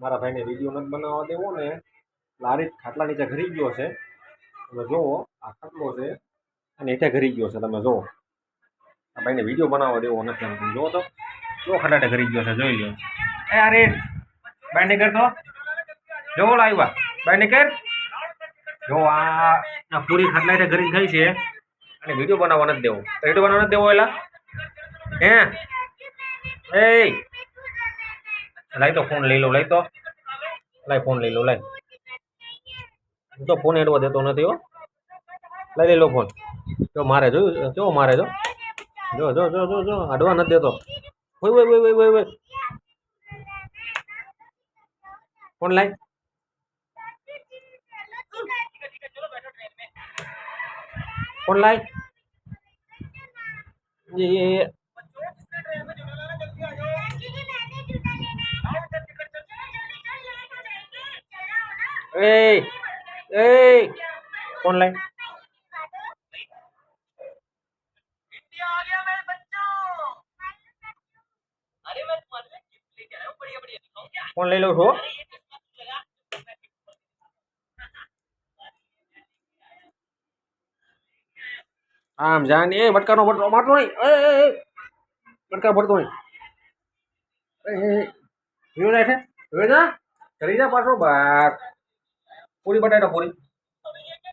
મારા ભાઈને વિડીયો નથી બનાવવા દેવો ને લારી ખાટલા નીચે ઘરી ગયો છે. તમે જોવો આ ખાટલો છે અને નીચે ઘરી ગયો છે. તમે જોવો આ ભાઈને વિડીયો બનાવવા દેવો નથી. એમ તમે જોવો તો જો ખટાટે ઘરી ગયો છે, જોઈ લો. એ અરે બાય નીકળ તો જોવો લાવ્યા બાય નીકળ. જો આ પૂરી ખાટલા ઘરી થઈ છે અને વિડીયો બનાવવા નથી દેવો. વિડીયો બનાવવા નથી દેવો એલા હે એ લાઈ તો ફોન લઈ લો. લઈ તો લાઈ ફોન લઈ લો. લાઈ હું તો ફોન એડવા દેતો નથી હો. લઈ લો ફોન. જો મારે જોયું જો મારે જો જો જો જો જો જો અડવા નથી દેતો. હોય હોય હોય હોય હોય ફોન લાઈ ફોન લાઈ એ એ ફોન લાઈ. ફોન લઈ લઉં છું. આમ જાને એ મટકાનો ભરતો મારતો નહીં. મટકા ભરતો નહીં. જોયું જાય છે જોયું જા કરી જા પાછો બાર. પૂરી બટાટો પૂરી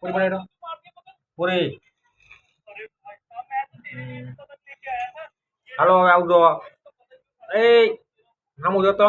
પૂરી બટાટો પૂરી. હાલો હવે આવજો. એ નામું જોતો